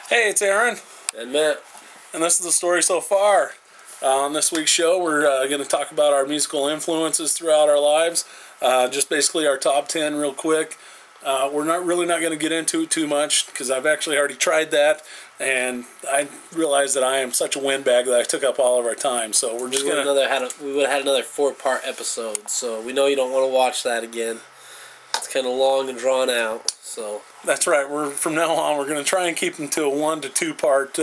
Hey, it's Aaron. And Matt. And this is the story so far. On this week's show, we're going to talk about our musical influences throughout our lives. Just basically our top 10 real quick. We're not going to get into it too much because I've actually already tried that. And I realized that I am such a windbag that I took up all of our time. So we're just going to... We would have had another 4-part episode. So we know you don't want to watch that again. It's kind of long and drawn out. So that's right. From now on, we're going to try and keep them to a 1 to 2 part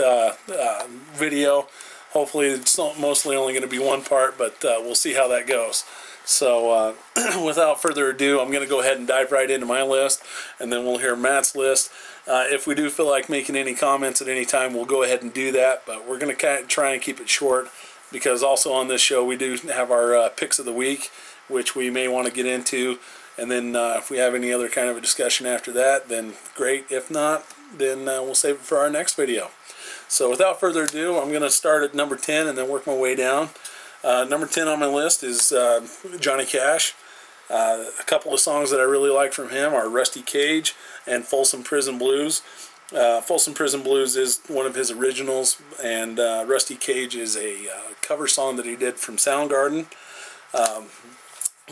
video. Hopefully, it's mostly only going to be 1 part, but we'll see how that goes. So, without further ado, I'm going to go ahead and dive right into my list, and then we'll hear Matt's list. If we do feel like making any comments at any time, we'll go ahead and do that, but we're going to try and keep it short, because also on this show, we do have our picks of the week, which we may want to get into. And then if we have any other kind of a discussion after that, then great. If not, then we'll save it for our next video. So without further ado, I'm going to start at number 10 and then work my way down. Number 10 on my list is Johnny Cash. A couple of songs that I really like from him are Rusty Cage and Folsom Prison Blues. Folsom Prison Blues is one of his originals, and Rusty Cage is a cover song that he did from Soundgarden.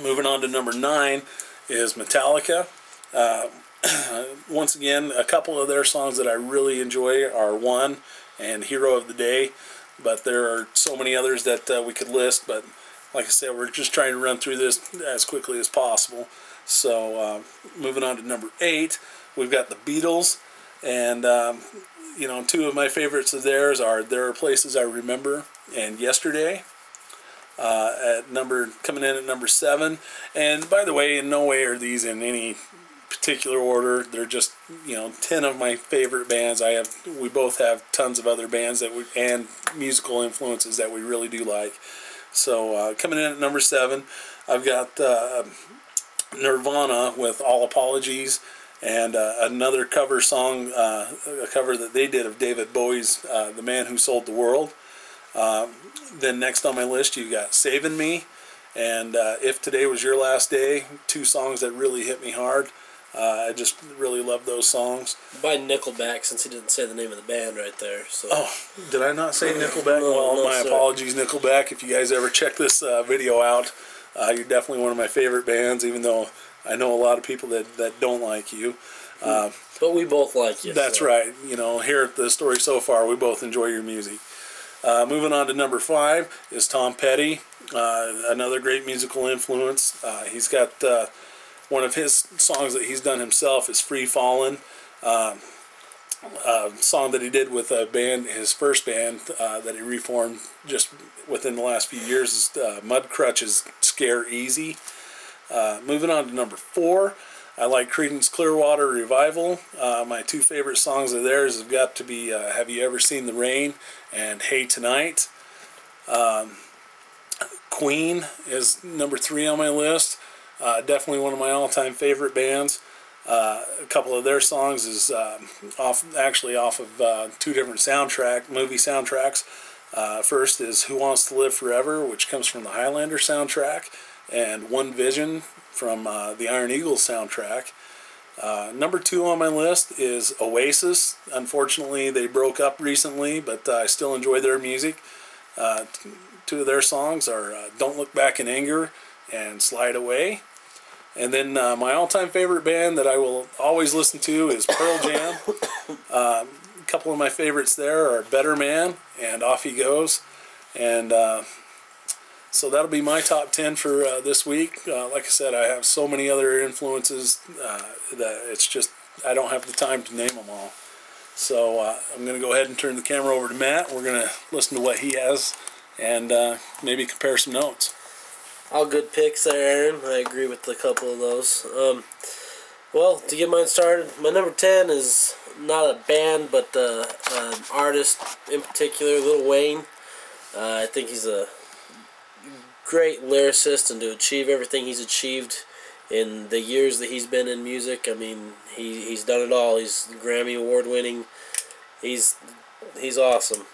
Moving on to number 9 is Metallica. Once again, a couple of their songs that I really enjoy are One and Hero of the Day, but there are so many others that we could list, but like I said, we're just trying to run through this as quickly as possible. So moving on to number 8, we've got the Beatles, and 2 of my favorites of theirs are There Are Places I Remember and Yesterday. Coming in at number 7, and by the way, in no way are these in any particular order. They're just 10 of my favorite bands. We both have tons of other bands and musical influences that we really do like. So coming in at number 7, I've got Nirvana with All Apologies, and another cover song, a cover that they did of David Bowie's The Man Who Sold the World. Then next on my list, you got Saving Me and If Today Was Your Last Day, 2 songs that really hit me hard. I just really love those songs. By Nickelback, since he didn't say the name of the band right there. So. Oh, did I not say Nickelback? No, my apologies, Nickelback. If you guys ever check this video out, you're definitely one of my favorite bands, even though I know a lot of people that don't like you. But we both like you. That's right. Here at the story so far, we both enjoy your music. Moving on to number 5 is Tom Petty, another great musical influence. He's got one of his songs that he's done himself is Free Fallin'. A song that he did with a band, his first band that he reformed just within the last few years is Mudcrutch's Scare Easy. Moving on to number 4, I like Creedence Clearwater Revival. My 2 favorite songs of theirs have got to be Have You Ever Seen the Rain and Hey Tonight. Queen is number 3 on my list. Definitely one of my all-time favorite bands. A couple of their songs is off of 2 different movie soundtracks. First is Who Wants to Live Forever, which comes from the Highlander soundtrack, and One Vision from the Iron Eagle soundtrack. Number 2 on my list is Oasis. Unfortunately, they broke up recently, but I still enjoy their music. 2 of their songs are Don't Look Back in Anger and Slide Away. And then my all-time favorite band that I will always listen to is Pearl Jam. A couple of my favorites there are Better Man and Off He Goes. And so that'll be my top 10 for this week. Like I said, I have so many other influences that it's just, I don't have the time to name them all. So I'm going to go ahead and turn the camera over to Matt. We're going to listen to what he has and maybe compare some notes. All good picks there, Aaron. I agree with a couple of those. Well, to get mine started, my number 10 is not a band, but an artist in particular, Lil Wayne. I think he's a great lyricist, and to achieve everything he's achieved in the years that he's been in music, I mean, he's done it all. He's Grammy Award winning. He's awesome.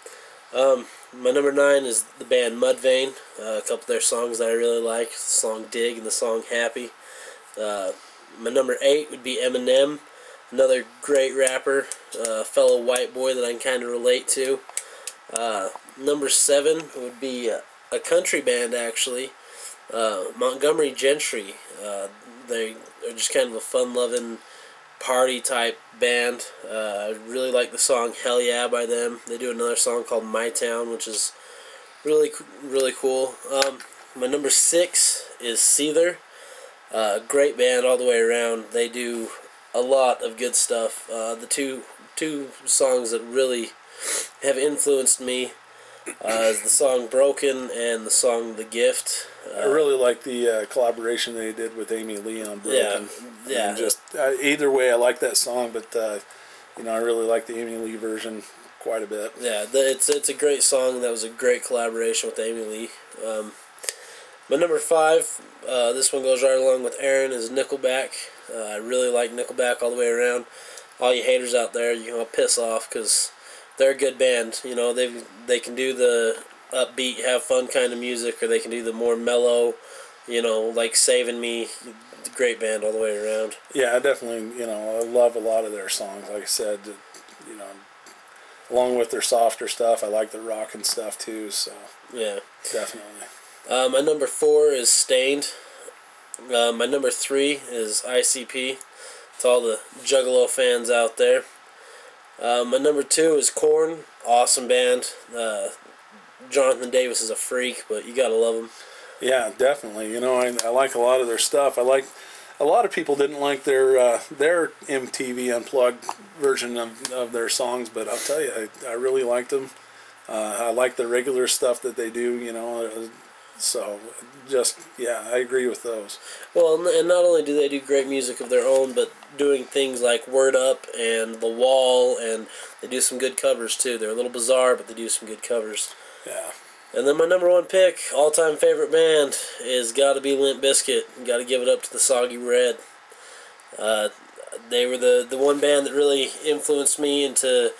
My number 9 is the band Mudvayne. A couple of their songs that I really like, the song Dig and the song Happy. My number 8 would be Eminem. Another great rapper, fellow white boy that I can kind of relate to. Number 7 would be a country band, actually. Montgomery Gentry. They are just kind of a fun-loving, party-type band. I really like the song Hell Yeah by them. They do another song called My Town, which is really, really cool. My number 6 is Seether. Great band all the way around. They do a lot of good stuff. The two songs that really have influenced me is the song Broken and the song The Gift. I really like the collaboration they did with Amy Lee on Broken. Yeah. And just either way, I like that song, but I really like the Amy Lee version quite a bit. Yeah, it's a great song. That was a great collaboration with Amy Lee. My number 5, this one goes right along with Aaron, is Nickelback. I really like Nickelback all the way around. All you haters out there, you can all piss off because they're a good band. You know, they can do the upbeat, have fun kind of music, or they can do the more mellow, like Saving Me. Great band all the way around. Yeah, I definitely, I love a lot of their songs. Like I said, along with their softer stuff, I like the rock and stuff too. So yeah, definitely. My number 4 is Stained. My number 3 is ICP. To all the Juggalo fans out there. My number 2 is Korn. Awesome band. Jonathan Davis is a freak, but you gotta love him. Yeah, definitely. I like a lot of their stuff. A lot of people didn't like their MTV Unplugged version of their songs, but I'll tell you, I really liked them. I like the regular stuff that they do, so I agree with those. Well, and not only do they do great music of their own, but doing things like Word Up and The Wall, and they do some good covers too. They're a little bizarre, but they do some good covers. Yeah. And then my number 1 pick, all-time favorite band, is gotta be Limp Bizkit. Gotta give it up to the Soggy Red. They were the one band that really influenced me into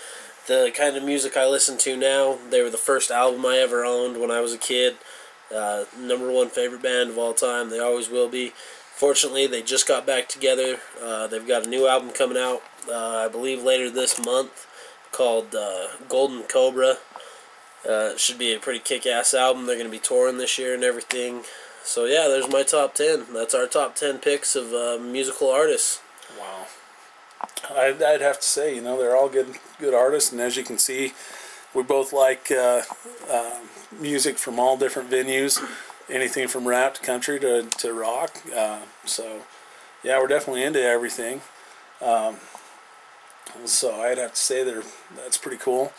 the kind of music I listen to now. They were the first album I ever owned when I was a kid. Number 1 favorite band of all time. They always will be. Fortunately, they just got back together. They've got a new album coming out, I believe later this month, called Golden Cobra. It should be a pretty kick-ass album. They're going to be touring this year and everything. So yeah, there's my top 10. That's our top 10 picks of musical artists. Wow. I'd have to say, they're all good artists, and as you can see, we both like music from all different venues, anything from rap to country to rock. So, yeah, we're definitely into everything. So I'd have to say that's pretty cool.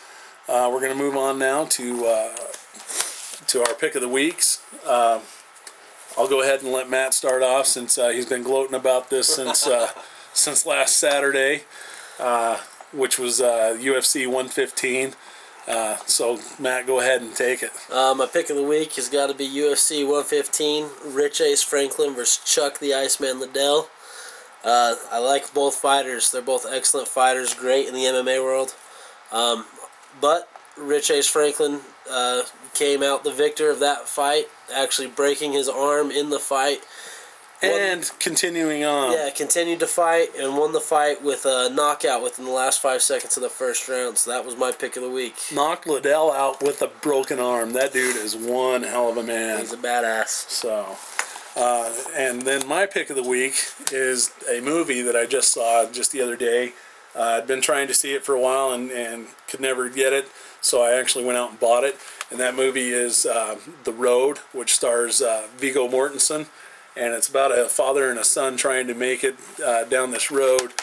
We're going to move on now to our pick of the weeks. I'll go ahead and let Matt start off since he's been gloating about this since last Saturday, which was UFC 115. So, Matt, go ahead and take it. My pick of the week has got to be UFC 115, Rich Ace Franklin versus Chuck the Iceman Liddell. I like both fighters. They're both excellent fighters, great in the MMA world. But Rich Ace Franklin came out the victor of that fight, actually breaking his arm in the fight. And continuing on. Yeah, continued to fight and won the fight with a knockout within the last 5 seconds of the first round. So that was my pick of the week. Knocked Liddell out with a broken arm. That dude is one hell of a man. He's a badass. So, and then my pick of the week is a movie that I just saw just the other day. I'd been trying to see it for a while and could never get it. So I actually went out and bought it. And that movie is The Road, which stars Viggo Mortensen. And it's about a father and a son trying to make it down this road.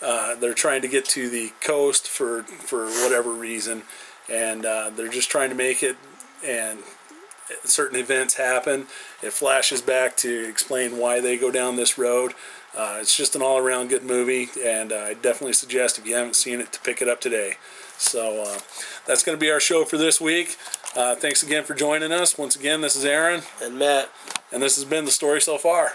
They're trying to get to the coast for whatever reason. And they're just trying to make it. And certain events happen. It flashes back to explain why they go down this road. It's just an all-around good movie. And I definitely suggest, if you haven't seen it, to pick it up today. So that's going to be our show for this week. Thanks again for joining us. Once again, this is Aaron. And Matt. And this has been The Story So Far.